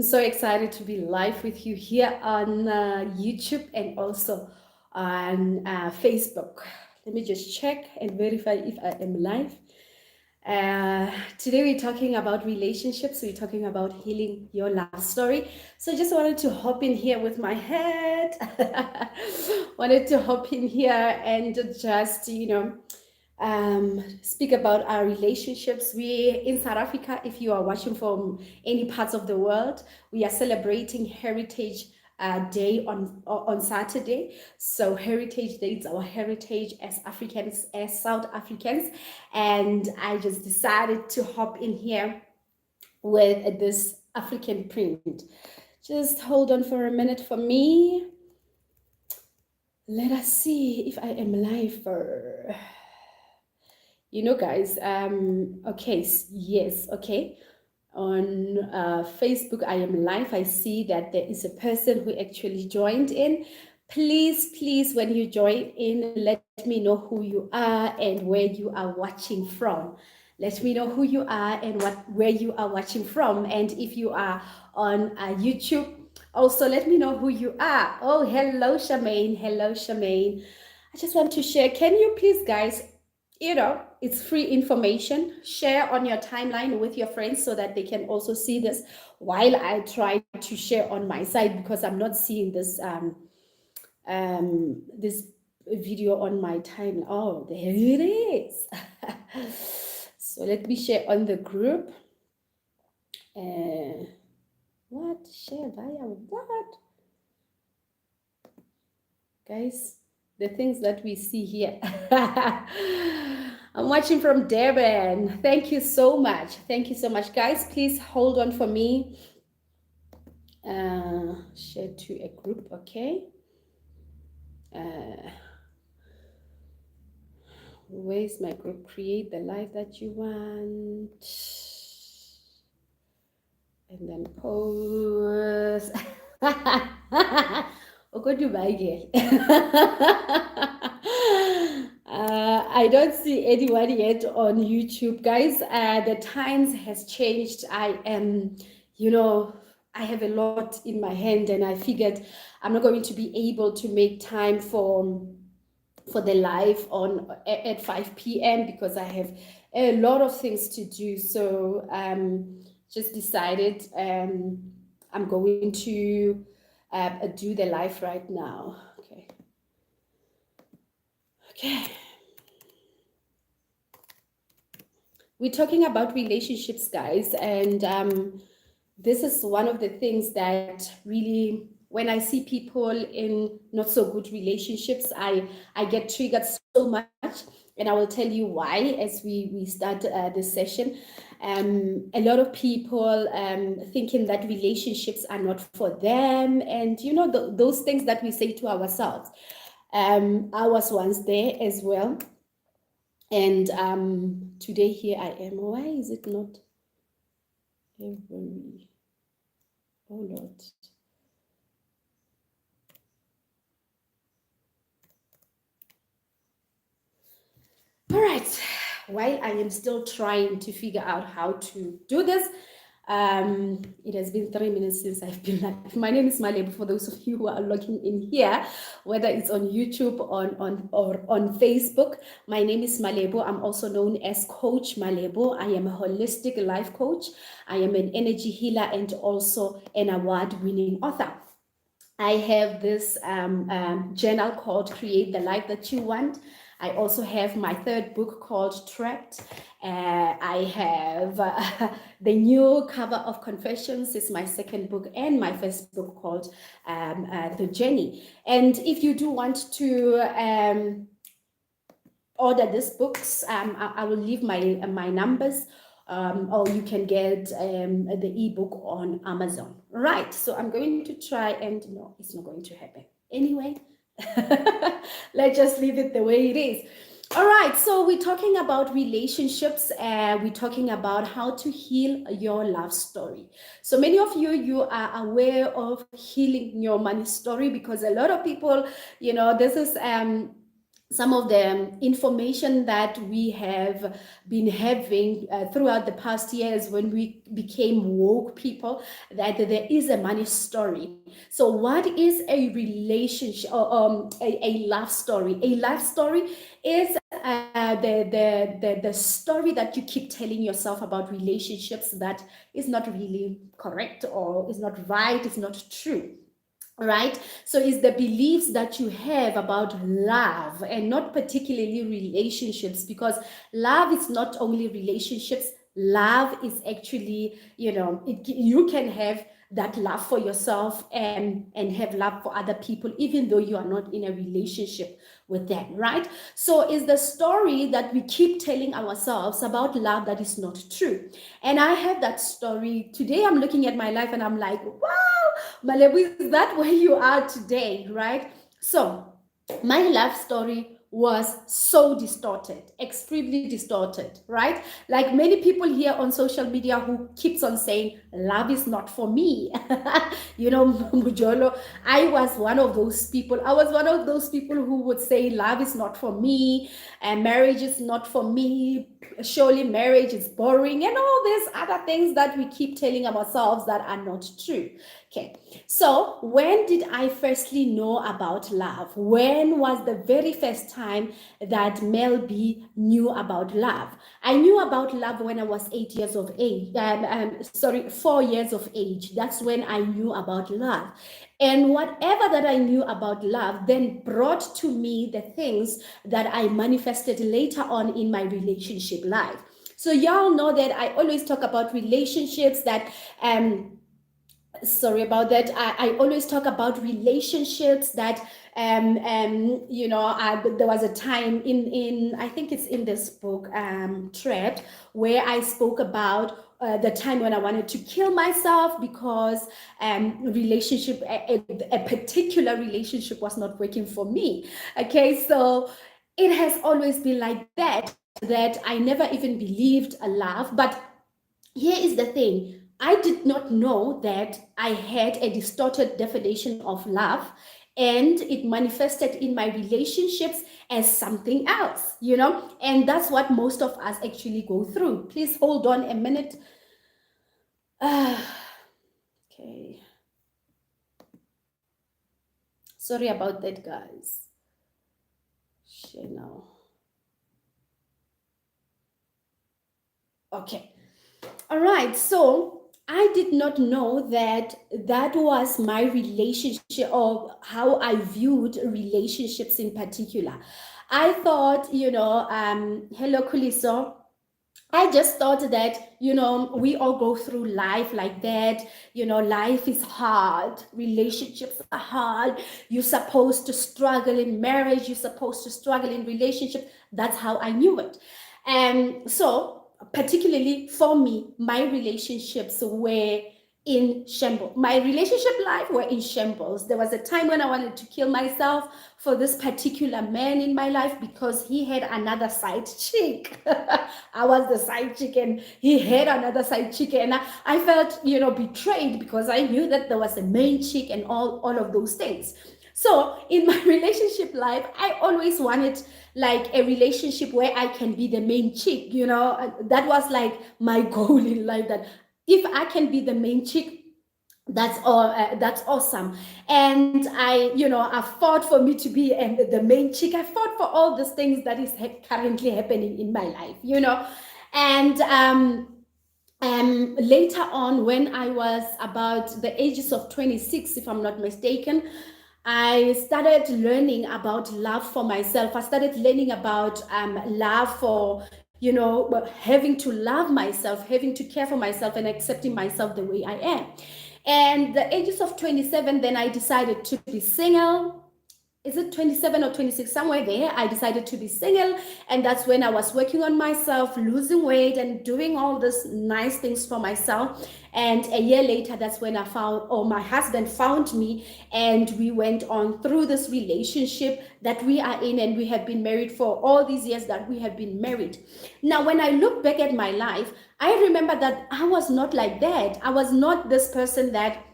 I'm so excited to be live with you here on YouTube and also on Facebook. Let me just check and verify if I am live. Today we're talking about relationships. We're talking about healing your love story. So I just wanted to hop in here with my head. Wanted to hop in here and just, speak about our relationships. We in South Africa, if you are watching from any parts of the world, we are celebrating Heritage Day on Saturday. So Heritage Day is our heritage as Africans, as South Africans, and I just decided to hop in here with this African print. Just hold on for a minute for me. Let us see if I am live. Guys, okay, yes, okay. On Facebook, I am live. I see that there is a person who actually joined in. Please, when you join in, let me know who you are and where you are watching from. Let me know who you are and where you are watching from. And if you are on YouTube, also let me know who you are. Oh, hello, Charmaine. Hello, Charmaine. I just want to share. Can you please, guys, it's free information. Share on your timeline with your friends so that they can also see this while I try to share on my side, because I'm not seeing this video on my timeline. Oh, there it is. So let me share on the group. What? Share via what? Guys, the things that we see here. I'm watching from Durban. Thank you so much. Thank you so much, guys. Please hold on for me. Share to a group, okay? Where's my group? Create the live that you want. And then pause. Okay, Dubai girl. I don't see anyone yet on YouTube, guys. The times has changed. I am, I have a lot in my hand, and I figured I'm not going to be able to make time for the live on at 5 p.m. because I have a lot of things to do. So just decided I'm going to do the live right now. Okay. We're talking about relationships, guys, and this is one of the things that really, when I see people in not so good relationships, I get triggered so much, and I will tell you why as we start this session. A lot of people thinking that relationships are not for them, and those things that we say to ourselves. I was once there as well. And today here I am. Why is it not every? Oh Lord. All right. While I am still trying to figure out how to do this, it has been 3 minutes since I've been live. My name is Malebo. For those of you who are logging in here, whether it's on YouTube or on Facebook, my name is Malebo. I'm also known as Coach Malebo. I am a holistic life coach. I am an energy healer and also an award-winning author. I have this journal called Create the Life That You Want. I also have my third book called Trapped. I have the new cover of Confessions is my second book, and my first book called The Journey. And if you do want to order these books, I will leave my numbers, or you can get the ebook on Amazon. Right, so I'm going to try, and no, it's not going to happen. Anyway, let's just leave it the way it is. All right, so we're talking about relationships. We're talking about how to heal your love story. So many of you are aware of healing your money story, because a lot of people, this is some of the information that we have been having throughout the past years when we became woke people, that there is a money story. So what is a relationship, or a love story? A love story is the story that you keep telling yourself about relationships that is not really correct, or is not right, is not true, right? So it's the beliefs that you have about love, and not particularly relationships, because love is not only relationships. Love is actually, you can have that love for yourself, and have love for other people, even though you are not in a relationship with them, right? So it's the story that we keep telling ourselves about love that is not true. And I have that story today. I'm looking at my life and I'm like, wow, Malebu, is that where you are today, right? So my life story was so distorted, extremely distorted, right? Like many people here on social media who keeps on saying love is not for me. Mujolo, I was one of those people. I was one of those people who would say love is not for me, and marriage is not for me. Surely marriage is boring, and all these other things that we keep telling ourselves that are not true. Okay, so when did I firstly know about love? When was the very first time that Mel B knew about love? I knew about love when I was 8 years of age. 4 years of age. That's when I knew about love. And whatever that I knew about love then brought to me the things that I manifested later on in my relationship life. So y'all know that I always talk about relationships that sorry about that. I always talk about relationships that there was a time in I think it's in this book, Trapped, where I spoke about the time when I wanted to kill myself because a particular relationship was not working for me. Okay, so it has always been like that I never even believed a love. But here is the thing. I did not know that I had a distorted definition of love, and it manifested in my relationships as something else, and that's what most of us actually go through. Please hold on a minute. Okay. Sorry about that, guys. Share now. Okay. All right. So I did not know that that was my relationship, or how I viewed relationships in particular. I thought, hello, Kuliso. I just thought that, we all go through life like that. Life is hard. Relationships are hard. You're supposed to struggle in marriage. You're supposed to struggle in relationship. That's how I knew it. And so, particularly for me, my relationships were in shambles. My relationship life were in shambles. There was a time when I wanted to kill myself for this particular man in my life because he had another side chick. I was the side chick and he had another side chick, and I felt, betrayed because I knew that there was a main chick and all of those things. So in my relationship life, I always wanted like a relationship where I can be the main chick, that was like my goal in life, that if I can be the main chick, that's all. That's awesome. And I fought for me to be the main chick. I fought for all these things that is currently happening in my life, and later on, when I was about the ages of 26, if I'm not mistaken, I started learning about love for myself. I started learning about love for, having to love myself, having to care for myself, and accepting myself the way I am. And the ages of 27, then I decided to be single. Is it 27 or 26, somewhere there? I decided to be single, and that's when I was working on myself, losing weight and doing all these nice things for myself. And a year later, that's when my husband found me, and we went on through this relationship that we are in, and we have been married for all these years that we have been married. Now, when I look back at my life, I remember that I was not like that. I was not this person that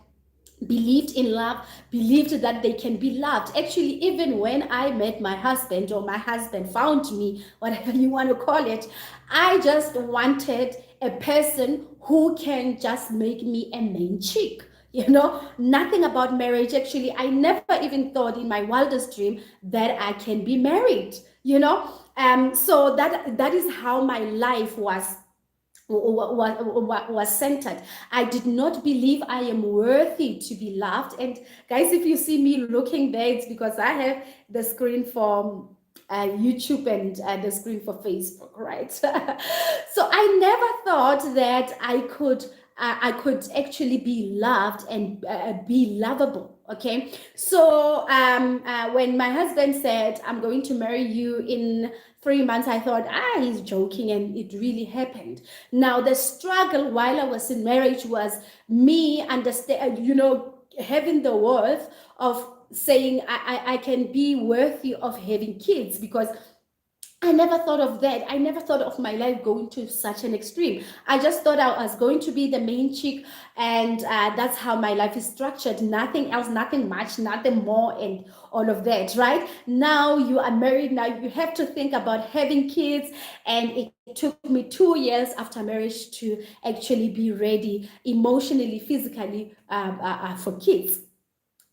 believed in love, believed that they can be loved. Actually, even when I met my husband, or my husband found me, whatever you want to call it, I just wanted a person who can just make me a main chick. Nothing about marriage. Actually, I never even thought in my wildest dream that I can be married. So that is how my life was centered. I did not believe I am worthy to be loved. And guys, if you see me looking there, it's because I have the screen for YouTube and the screen for Facebook, right? So I never thought that I could actually be loved and be lovable. Okay, so when my husband said, "I'm going to marry you in 3 months," I thought, he's joking, and it really happened. Now, the struggle while I was in marriage was me understand, having the worth of saying I can be worthy of having kids, because I never thought of that. I never thought of my life going to such an extreme. I just thought I was going to be the main chick, and that's how my life is structured. Nothing else, nothing much, nothing more, and all of that, right? Now you are married, now you have to think about having kids, and it took me 2 years after marriage to actually be ready emotionally, physically, for kids.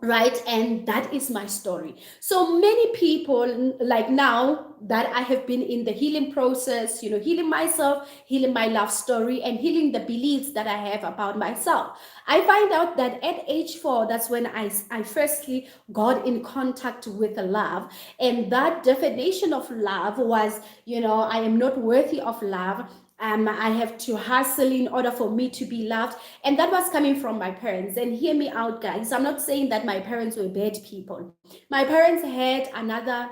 Right, and that is my story. So many people, like now that I have been in the healing process, healing myself, healing my love story, and healing the beliefs that I have about myself, I find out that at age 4, that's when I firstly got in contact with love. And that definition of love was, I am not worthy of love. I have to hustle in order for me to be loved. And that was coming from my parents. And hear me out, guys. I'm not saying that my parents were bad people. My parents had another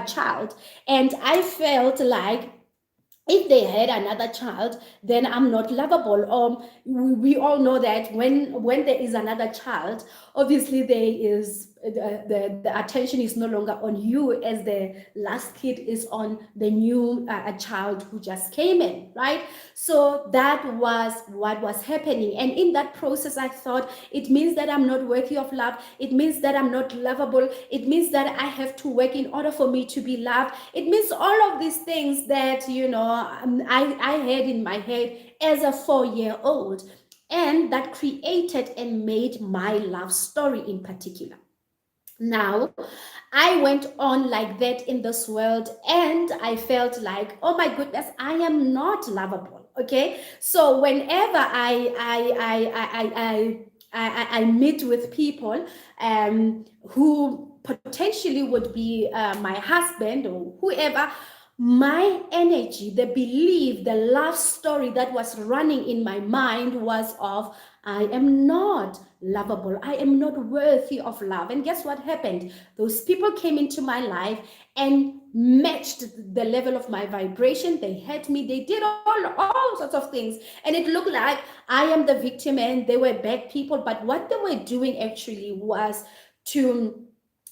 child, and I felt like if they had another child, then I'm not lovable. We all know that when there is another child, obviously there is the attention is no longer on you, as the last kid is on the new child who just came in, right? So that was what was happening, and in that process, I thought it means that I'm not worthy of love. It means that I'm not lovable. It means that I have to work in order for me to be loved. It means all of these things that I had in my head as a 4-year-old, and that created and made my love story in particular. Now, I went on like that in this world, and I felt like, oh my goodness, I am not lovable. Okay, so whenever I meet with people who potentially would be my husband or whoever, my energy, the belief, the love story that was running in my mind was of, I am not lovable. I am not worthy of love. And guess what happened? Those people came into my life and matched the level of my vibration. They had me. They did all sorts of things. And it looked like I am the victim and they were bad people. But what they were doing actually was to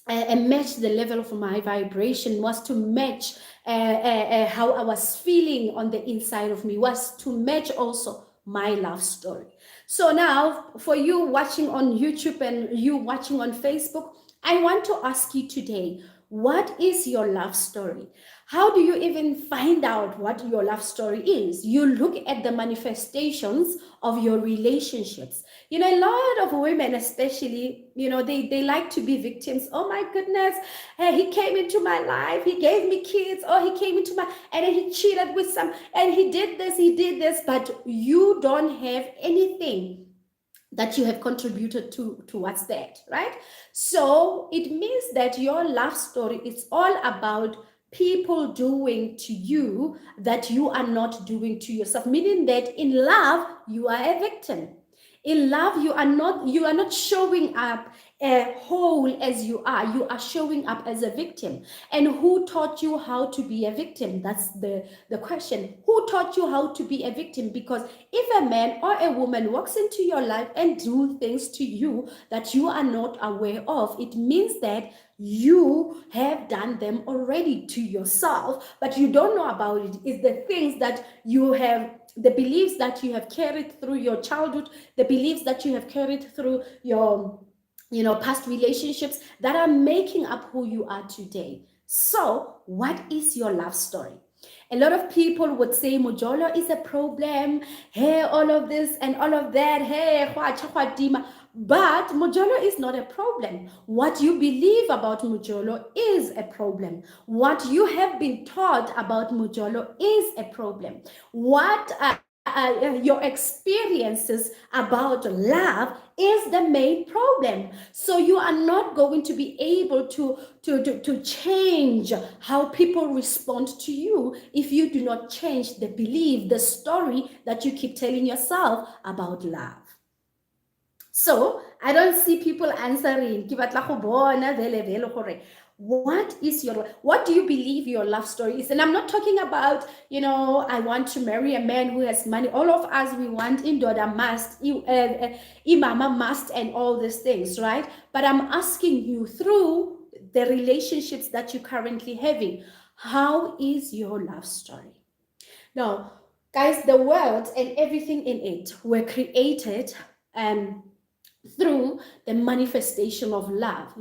match the level of my vibration, was to match how I was feeling on the inside of me, was to match also my love story. So now, for you watching on YouTube and you watching on Facebook, I want to ask you today, what is your love story? How do you even find out what your love story is? You look at the manifestations of your relationships. A lot of women, especially, they like to be victims. Oh my goodness, hey, he came into my life, he gave me kids, or he came into my, and then he cheated with some, and he did this, but you don't have anything that you have contributed towards that, right? So it means that your love story is all about people doing to you that you are not doing to yourself, meaning that in love you are a victim. In love you are not showing up whole as you are showing up as a victim. And who taught you how to be a victim? That's the question. Who taught you how to be a victim? Because if a man or a woman walks into your life and do things to you that you are not aware of, it means that you have done them already to yourself, but you don't know about it. It's the things that you have the beliefs that you have carried through your childhood, the beliefs that you have carried through your past relationships that are making up who you are today. So what is your love story? A lot of people would say mojolo is a problem, hey, all of this and all of that, hey, but mojolo is not a problem. What you believe about mojolo is a problem. What you have been taught about mojolo is a problem. What your experiences about love is the main problem. So you are not going to be able to change how people respond to you if you do not change the belief, the story that you keep telling yourself about love. So I don't see people answering. What do you believe your love story is? And I'm not talking about, I want to marry a man who has money. All of us, we want indoda must, imama must, and all these things, right? But I'm asking you, through the relationships that you're currently having, how is your love story? Now, guys, the world and everything in it were created through the manifestation of love.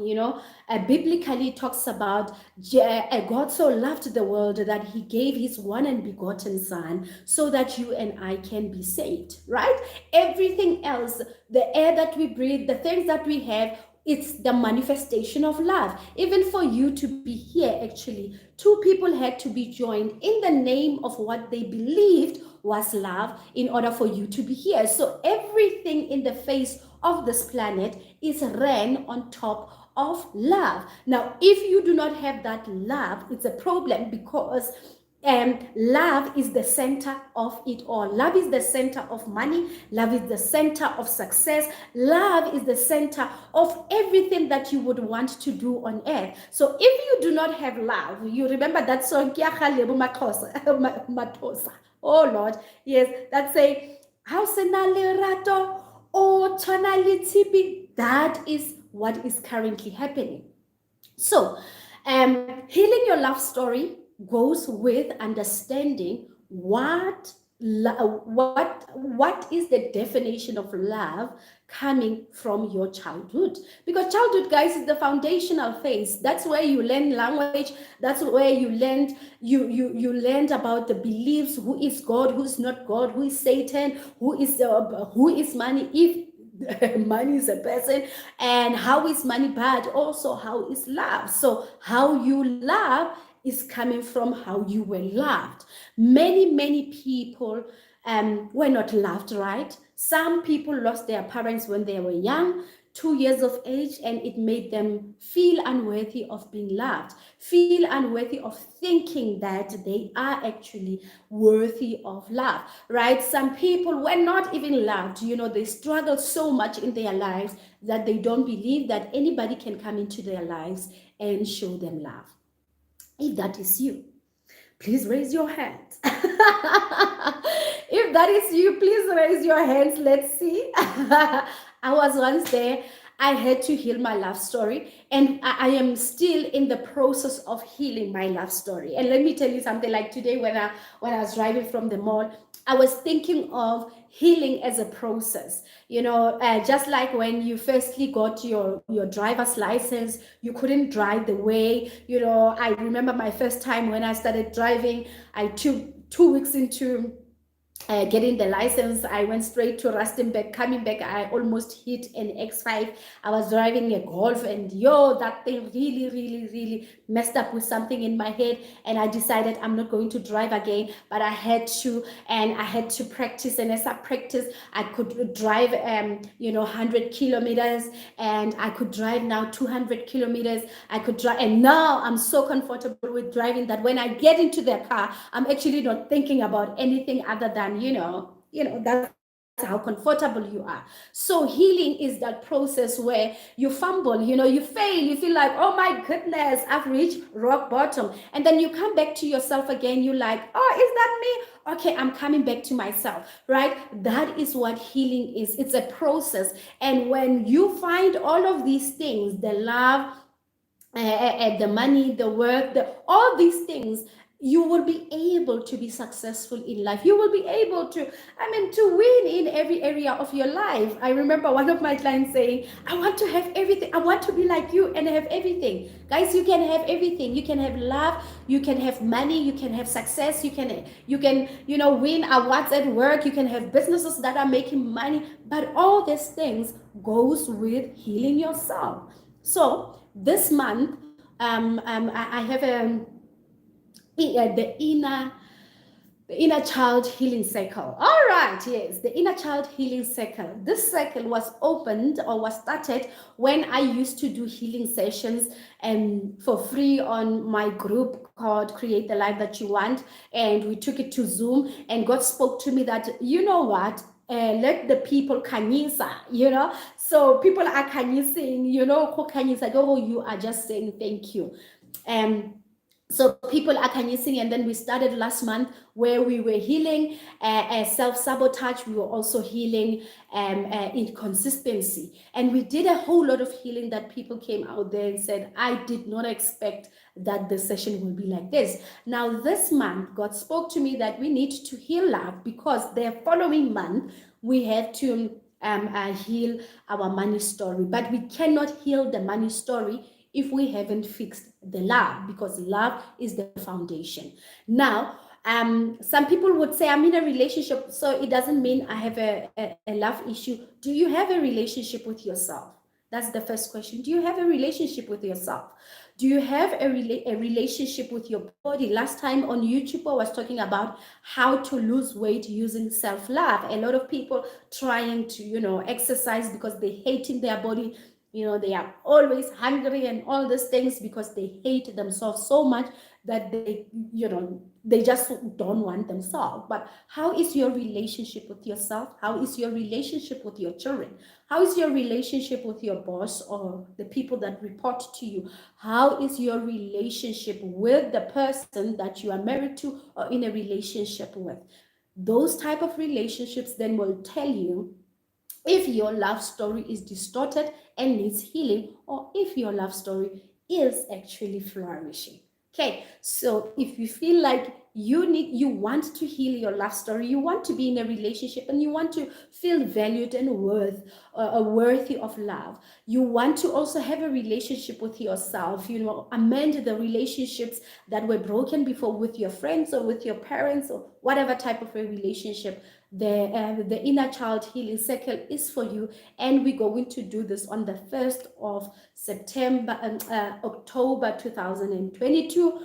Biblically it talks about God so loved the world that he gave his one and begotten son so that you and I can be saved, right? Everything else, the air that we breathe, the things that we have, it's the manifestation of love. Even for you to be here, actually, two people had to be joined in the name of what they believed was love in order for you to be here. So everything in the face of this planet is ran on top of love. Now, if you do not have that love, it's a problem, because love is the center of it all. Love is the center of money. Love is the center of success. Love is the center of everything that you would want to do on earth. So if you do not have love, you remember that song, Matosa. Oh Lord, yes, that's a house rato. Or tonality, that is what is currently happening. So healing your love story goes with understanding what is the definition of love coming from your childhood. Because childhood, guys, is the foundational phase. That's where you learn language. That's where you learned learned about the beliefs, who is God, who's not God, who is Satan, who is money, if money is a person, and how is money bad, also how is love. So how you love is coming from how you were loved. Many people were not loved, right? Some people lost their parents when they were young, 2 years of age, and it made them feel unworthy of being loved, feel unworthy of thinking that they are actually worthy of love, right? Some people were not even loved. They struggled so much in their lives that they don't believe that anybody can come into their lives and show them love. If that is you, please raise your hands. If that is you, please raise your hands. Let's see. I was once there. I had to heal my love story, and I am still in the process of healing my love story. And let me tell you something. Like today, when I was driving from the mall, I was thinking of healing as a process. Just like when you firstly got your driver's license, you couldn't drive the way. I remember my first time when I started driving. I took 2 weeks into getting the license. I went straight to Rustenburg. Coming back, I almost hit an X5. I was driving a Golf, and that thing really messed up with something in my head, and I decided I'm not going to drive again. But I had to practice, and as I practiced, I could drive 100 kilometers, and I could drive now 200 kilometers. I could drive, and now I'm so comfortable with driving that when I get into the car, I'm actually not thinking about anything other than that's how comfortable you are. So healing is that process where you fumble, you fail, you feel like, oh my goodness, I've reached rock bottom, and then you come back to yourself again. You're like, oh, is that me? Okay, I'm coming back to myself, right? That is what healing is. It's a process. And when you find all of these things, the love, the money, the work, all these things, you will be able to be successful in life. You will be able to win in every area of your life. I remember one of my clients saying, I want to have everything. I want to be like you and have everything. Guys, you can have everything. You can have love, you can have money, you can have success, you can win awards at work, you can have businesses that are making money, but all these things goes with healing yourself. So this month, I have the inner child healing circle. All right, yes, the inner child healing circle. This circle was opened or was started when I used to do healing sessions and for free on my group called Create the Life That You Want, and we took it to Zoom, and God spoke to me that, you know what, let the people kanyisa, so people are kanyising, who kanyisa, oh, you are just saying thank you. So people are kanyising, and then we started last month where we were healing self-sabotage. We were also healing inconsistency, and we did a whole lot of healing that people came out there and said, I did not expect that the session will be like this. Now this month, God spoke to me that we need to heal love, because the following month we have to heal our money story, but we cannot heal the money story if we haven't fixed the love, because love is the foundation. Now, some people would say, I'm in a relationship, so it doesn't mean I have a love issue. Do you have a relationship with yourself? That's the first question. Do you have a relationship with yourself? Do you have a relationship with your body? Last time on YouTube, I was talking about how to lose weight using self-love. A lot of people trying to, exercise because they hate in their body. They are always hungry and all these things because they hate themselves so much that they just don't want themselves. But how is your relationship with yourself? How is your relationship with your children? How is your relationship with your boss or the people that report to you? How is your relationship with the person that you are married to or in a relationship with? Those type of relationships then will tell you if your love story is distorted and needs healing, or if your love story is actually flourishing. Okay, so if you feel like you want to heal your love story, you want to be in a relationship, and you want to feel valued and worthy of love, you want to also have a relationship with yourself, amend the relationships that were broken before with your friends or with your parents or whatever type of a relationship. The inner child healing circle is for you, and we're going to do this on the 1st of September October 2022,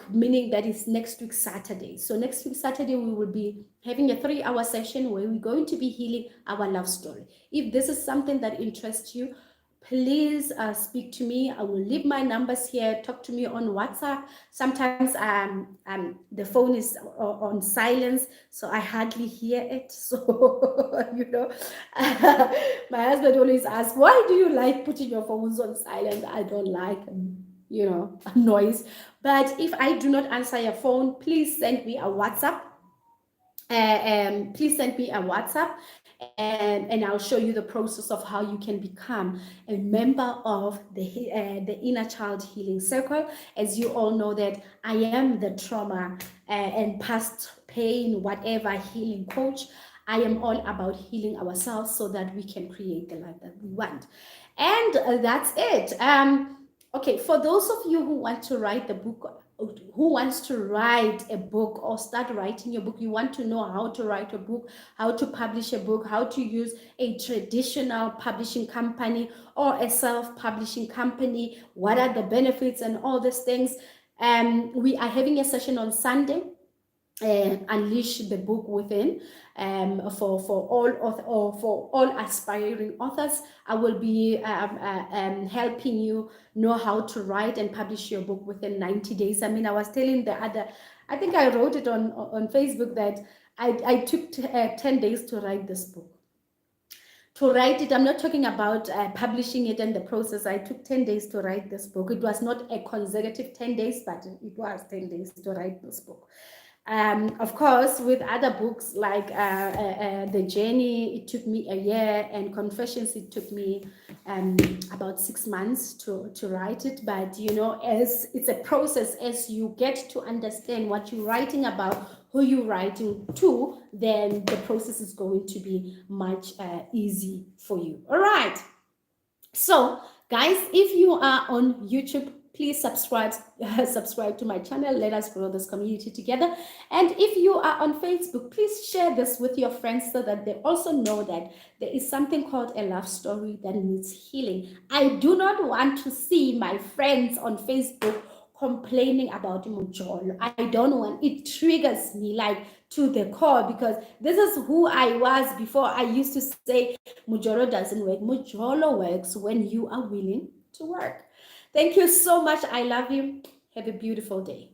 meaning that is next week Saturday. So next week Saturday we will be having a 3-hour session where we're going to be healing our love story. If this is something that interests you, please speak to me. I will leave my numbers here. Talk to me on WhatsApp. Sometimes the phone is on silence, so I hardly hear it. So my husband always asks, why do you like putting your phones on silent? I don't like noise. But if I do not answer your phone, please send me a WhatsApp. Please send me a WhatsApp, and I'll show you the process of how you can become a member of the Inner Child Healing Circle. As you all know that I am the trauma and past pain, whatever healing coach. I am all about healing ourselves so that we can create the life that we want. And that's it. Okay, for those of you who want to write the book, who wants to write a book or start writing your book, you want to know how to write a book, how to publish a book, how to use a traditional publishing company or a self-publishing company, what are the benefits and all these things. We are having a session on Sunday, Unleash the Book Within, for all aspiring authors. I will be helping you know how to write and publish your book within 90 days. I mean, I was telling I think I wrote it on Facebook that I took 10 days to write this book. To write it, I'm not talking about publishing it and the process. I took 10 days to write this book. It was not a consecutive 10 days, but it was 10 days to write this book. Of course, with other books like The Journey, it took me a year, and Confessions, it took me about 6 months to write it. But you know, as it's a process, as you get to understand what you're writing about, who you're writing to, then the process is going to be much easy for you. All right. So, guys, if you are on YouTube, please subscribe subscribe to my channel. Let us grow this community together. And if you are on Facebook, please share this with your friends so that they also know that there is something called a love story that needs healing. I do not want to see my friends on Facebook complaining about Mujolo. I don't want, it triggers me like to the core, because this is who I was before. I used to say Mujolo doesn't work. Mujolo works when you are willing to work. Thank you so much. I love you. Have a beautiful day.